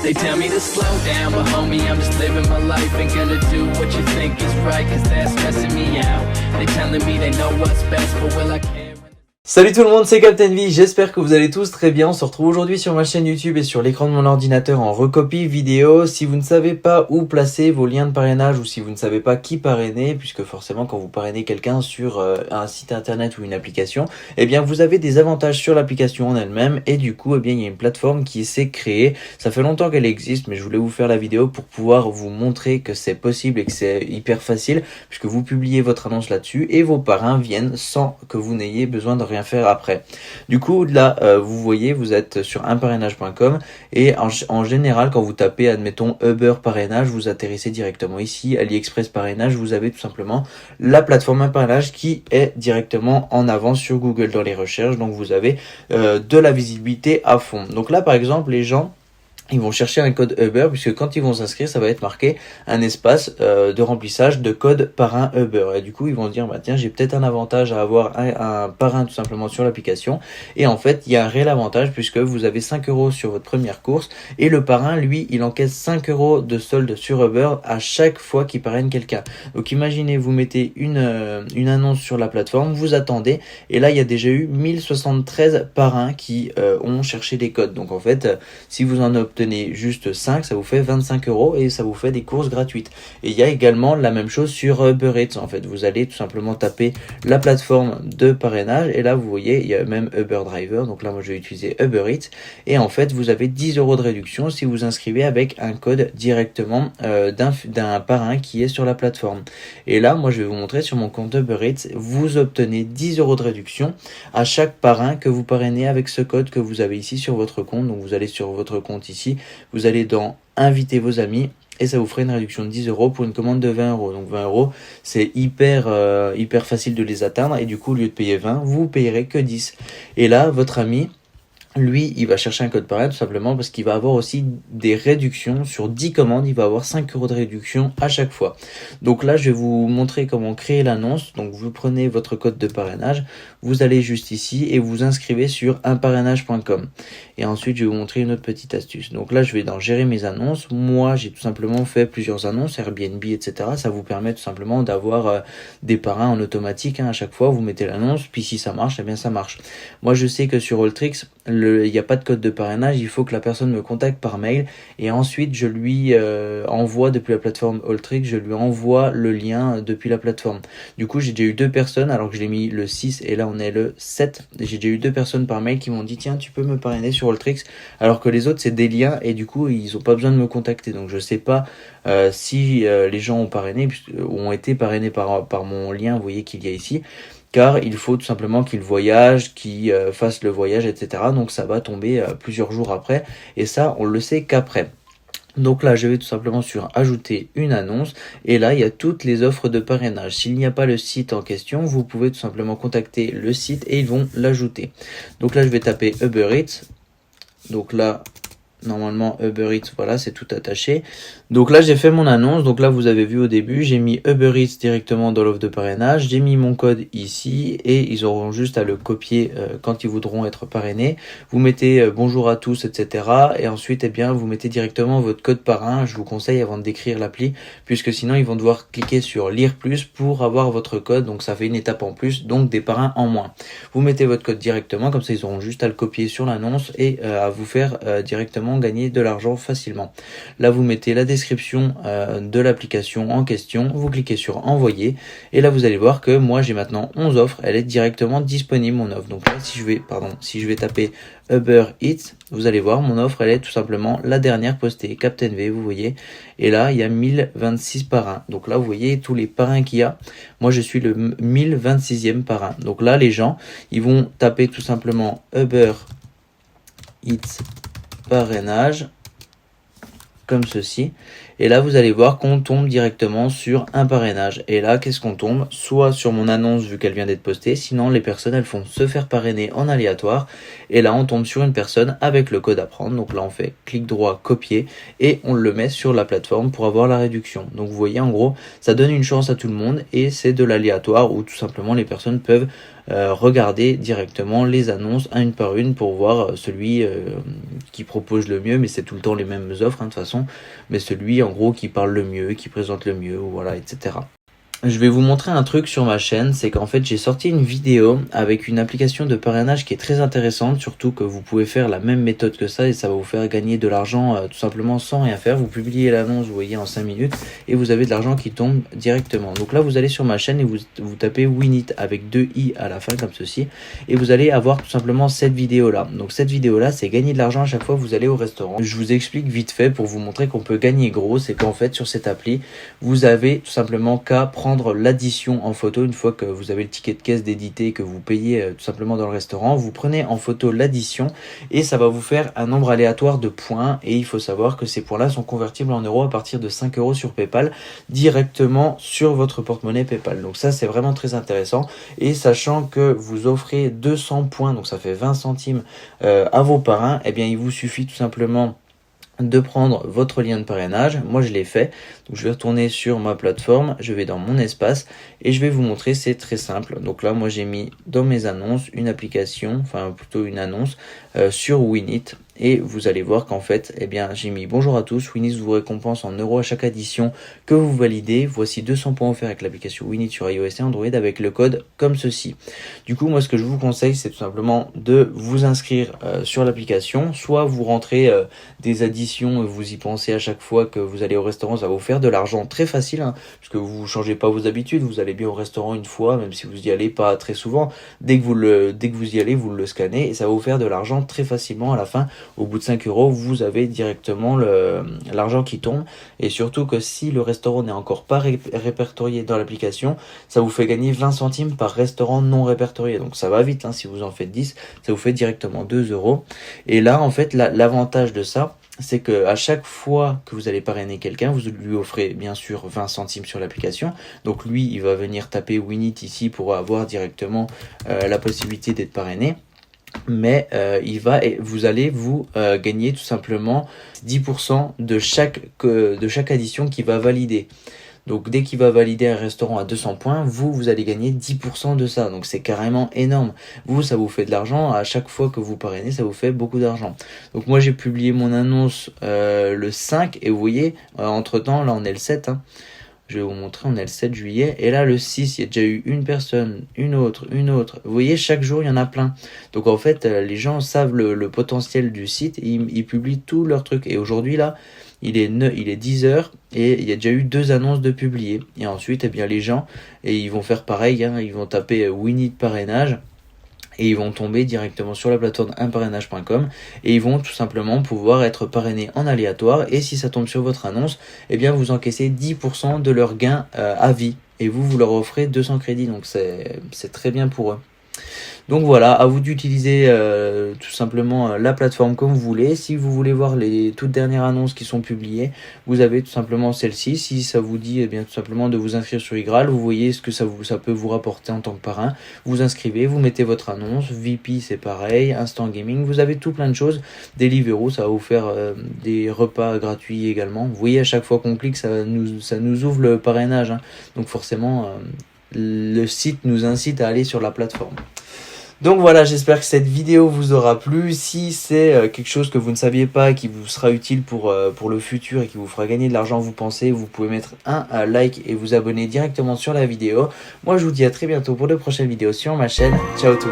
They tell me to slow down, but homie, I'm just living my life. Ain't gonna do what you think is right, cause that's stressing me out. They telling me they know what's best, but will I care? Salut tout le monde, c'est Captain V, j'espère que vous allez tous très bien. On se retrouve aujourd'hui sur ma chaîne YouTube et sur l'écran de mon ordinateur en recopie vidéo. Si vous ne savez pas où placer vos liens de parrainage ou si vous ne savez pas qui parrainer, puisque forcément quand vous parrainez quelqu'un sur un site internet ou une application, eh bien vous avez des avantages sur l'application en elle-même et du coup, eh bien il y a une plateforme qui s'est créée. Ça fait longtemps qu'elle existe, mais je voulais vous faire la vidéo pour pouvoir vous montrer que c'est possible et que c'est hyper facile, puisque vous publiez votre annonce là-dessus et vos parrains viennent sans que vous n'ayez besoin de rien faire après. Du coup là vous voyez, vous êtes sur unparrainage.com et en général quand vous tapez admettons Uber parrainage, vous atterrissez directement ici. AliExpress parrainage, vous avez tout simplement la plateforme unparrainage qui est directement en avant sur Google dans les recherches, donc vous avez de la visibilité à fond. Donc là par exemple les gens ils vont chercher un code Uber puisque quand ils vont s'inscrire, ça va être marqué un espace de remplissage de code parrain Uber. Et du coup, ils vont se dire, bah tiens, j'ai peut-être un avantage à avoir un parrain tout simplement sur l'application. Et en fait, il y a un réel avantage puisque vous avez 5 € sur votre première course et le parrain, lui, il encaisse 5 € de solde sur Uber à chaque fois qu'il parraine quelqu'un. Donc imaginez, vous mettez une annonce sur la plateforme, vous attendez et là, il y a déjà eu 1073 parrains qui ont cherché des codes. Donc en fait, si vous en obtenez juste 5, ça vous fait 25 € et ça vous fait des courses gratuites. Et il y a également la même chose sur Uber Eats. En fait, vous allez tout simplement taper la plateforme de parrainage et là vous voyez il y a même Uber Driver. Donc là moi je vais utiliser Uber Eats et en fait vous avez 10 € de réduction si vous inscrivez avec un code directement d'un parrain qui est sur la plateforme. Et là moi je vais vous montrer sur mon compte Uber Eats, vous obtenez 10 € de réduction à chaque parrain que vous parrainez avec ce code que vous avez ici sur votre compte. Donc vous allez sur votre compte ici, vous allez dans inviter vos amis et ça vous ferait une réduction de 10 € pour une commande de 20 €. Donc 20 €, c'est hyper facile de les atteindre et du coup au lieu de payer 20, vous payerez que 10. Et là votre ami, lui, il va chercher un code parrain tout simplement parce qu'il va avoir aussi des réductions sur 10 commandes. Il va avoir 5 € de réduction à chaque fois. Donc là, je vais vous montrer comment créer l'annonce. Donc vous prenez votre code de parrainage, vous allez juste ici et vous inscrivez sur unparrainage.com. Et ensuite, je vais vous montrer une autre petite astuce. Donc là, je vais dans gérer mes annonces. Moi, j'ai tout simplement fait plusieurs annonces, Airbnb, etc. Ça vous permet tout simplement d'avoir des parrains en automatique. À chaque fois, vous mettez l'annonce, puis si ça marche, eh bien ça marche. Moi, je sais que sur Alltricks, il n'y a pas de code de parrainage, il faut que la personne me contacte par mail et ensuite je lui envoie depuis la plateforme Alltricks, je lui envoie le lien depuis la plateforme. Du coup j'ai déjà eu 2 personnes alors que je l'ai mis le 6 et là on est le 7. J'ai déjà eu 2 personnes par mail qui m'ont dit tiens tu peux me parrainer sur Alltricks alors que les autres c'est des liens et du coup ils n'ont pas besoin de me contacter. Donc je sais pas si les gens ont parrainé, ont été parrainés par mon lien, vous voyez qu'il y a ici. Car il faut tout simplement qu'ils voyagent, qu'ils fassent le voyage, etc. Donc ça va tomber plusieurs jours après, et ça on le sait qu'après. Donc là je vais tout simplement sur ajouter une annonce, et là il y a toutes les offres de parrainage. S'il n'y a pas le site en question, vous pouvez tout simplement contacter le site et ils vont l'ajouter. Donc là je vais taper Uber Eats, donc là normalement Uber Eats, voilà c'est tout attaché. Donc là j'ai fait mon annonce, donc là vous avez vu au début j'ai mis Uber Eats directement dans l'offre de parrainage, j'ai mis mon code ici et ils auront juste à le copier quand ils voudront être parrainés. Vous mettez bonjour à tous, etc. et ensuite eh bien vous mettez directement votre code parrain. Je vous conseille avant de décrire l'appli puisque sinon ils vont devoir cliquer sur lire plus pour avoir votre code, donc ça fait une étape en plus, donc des parrains en moins. Vous mettez votre code directement, comme ça ils auront juste à le copier sur l'annonce et à vous faire directement gagner de l'argent facilement. Là vous mettez la description de l'application en question, vous cliquez sur envoyer et là vous allez voir que moi j'ai maintenant 11 offres, elle est directement disponible mon offre. Donc là si je vais taper Uber Eats, vous allez voir mon offre elle est tout simplement la dernière postée, Captain V, vous voyez, et là il y a 1026 parrains. Donc là vous voyez tous les parrains qu'il y a, moi je suis le 1026e parrain. Donc là les gens ils vont taper tout simplement Uber Eats parrainage comme ceci Et là, vous allez voir qu'on tombe directement sur un parrainage. Et là, qu'est-ce qu'on tombe? Soit sur mon annonce vu qu'elle vient d'être postée, sinon les personnes elles font se faire parrainer en aléatoire. Et là, on tombe sur une personne avec le code à prendre. Donc là, on fait clic droit, copier et on le met sur la plateforme pour avoir la réduction. Donc vous voyez, en gros, ça donne une chance à tout le monde et c'est de l'aléatoire où tout simplement les personnes peuvent regarder directement les annonces une par une pour voir celui qui propose le mieux, mais c'est tout le temps les mêmes offres de toute façon, mais celui en gros qui parle le mieux, qui présente le mieux, voilà, etc. Je vais vous montrer un truc sur ma chaîne, c'est qu'en fait j'ai sorti une vidéo avec une application de parrainage qui est très intéressante, surtout que vous pouvez faire la même méthode que ça et ça va vous faire gagner de l'argent tout simplement sans rien faire. Vous publiez l'annonce, vous voyez, en 5 minutes et vous avez de l'argent qui tombe directement. Donc là vous allez sur ma chaîne et vous tapez Winit avec 2 i à la fin comme ceci et vous allez avoir tout simplement cette vidéo là. Donc cette vidéo là c'est gagner de l'argent à chaque fois que vous allez au restaurant. Je vous explique vite fait pour vous montrer qu'on peut gagner gros, c'est qu'en fait sur cette appli vous avez tout simplement qu'à prendre l'addition en photo. Une fois que vous avez le ticket de caisse d'éditer et que vous payez tout simplement dans le restaurant, vous prenez en photo l'addition et ça va vous faire un nombre aléatoire de points et il faut savoir que ces points là sont convertibles en euros à partir de 5 euros sur PayPal directement sur votre porte-monnaie PayPal. Donc ça c'est vraiment très intéressant et sachant que vous offrez 200 points, donc ça fait 20 centimes à vos parrains, et bien il vous suffit tout simplement de prendre votre lien de parrainage. Moi je l'ai fait, donc je vais retourner sur ma plateforme, je vais dans mon espace et je vais vous montrer, c'est très simple. Donc là moi j'ai mis dans mes annonces une application, enfin plutôt une annonce sur Winit et vous allez voir qu'en fait eh bien j'ai mis bonjour à tous, Winit vous récompense en euros à chaque addition que vous validez, voici 200 points offerts avec l'application Winit sur iOS et Android avec le code comme ceci. Du coup moi ce que je vous conseille c'est tout simplement de vous inscrire sur l'application, soit vous rentrez des additions, vous y pensez à chaque fois que vous allez au restaurant, ça va vous faire de l'argent très facile parce que vous ne changez pas vos habitudes, vous allez bien au restaurant une fois, même si vous y allez pas très souvent, dès que vous y allez, vous le scannez et ça va vous faire de l'argent très facilement à la fin. Au bout de 5 euros, vous avez directement l'argent qui tombe et surtout que si le restaurant n'est encore pas répertorié dans l'application, ça vous fait gagner 20 centimes par restaurant non répertorié. Donc ça va vite, si vous en faites 10, ça vous fait directement 2 euros. Et là, en fait, l'avantage de ça, c'est que à chaque fois que vous allez parrainer quelqu'un, vous lui offrez bien sûr 20 centimes sur l'application. Donc lui, il va venir taper Winit ici pour avoir directement la possibilité d'être parrainé. Mais vous allez gagner tout simplement 10% de chaque addition qu'il va valider. Donc dès qu'il va valider un restaurant à 200 points, vous allez gagner 10% de ça. Donc c'est carrément énorme. Ça vous fait de l'argent. À chaque fois que vous parrainez, ça vous fait beaucoup d'argent. Donc moi j'ai publié mon annonce le 5 et vous voyez, entre temps, là on est le 7. Je vais vous montrer, on est le 7 juillet. Et là, le 6, il y a déjà eu une personne, une autre. Vous voyez, chaque jour, il y en a plein. Donc, en fait, les gens savent le potentiel du site. Et ils publient tous leurs trucs. Et aujourd'hui, là, il est 10h et il y a déjà eu 2 annonces de publiées. Et ensuite, eh bien, les gens, ils vont faire pareil. Ils vont taper Winit parrainage. Et ils vont tomber directement sur la plateforme unparrainage.com et ils vont tout simplement pouvoir être parrainés en aléatoire. Et si ça tombe sur votre annonce, eh bien vous encaissez 10% de leur gain à vie. Et vous leur offrez 200 crédits. Donc c'est très bien pour eux. Donc voilà, à vous d'utiliser tout simplement la plateforme comme vous voulez. Si vous voulez voir les toutes dernières annonces qui sont publiées, vous avez tout simplement celle-ci. Si ça vous dit eh bien tout simplement de vous inscrire sur iGraal, vous voyez ce que ça peut vous rapporter en tant que parrain. Vous inscrivez, vous mettez votre annonce. VP c'est pareil, Instant Gaming, vous avez tout plein de choses. Deliveroo, ça va vous faire des repas gratuits également. Vous voyez à chaque fois qu'on clique, ça nous ouvre le parrainage. Donc forcément, le site nous incite à aller sur la plateforme. Donc voilà, j'espère que cette vidéo vous aura plu. Si c'est quelque chose que vous ne saviez pas et qui vous sera utile pour le futur et qui vous fera gagner de l'argent, vous pouvez mettre un like et vous abonner directement sur la vidéo. Moi je vous dis à très bientôt pour de prochaines vidéos sur ma chaîne. Ciao tout.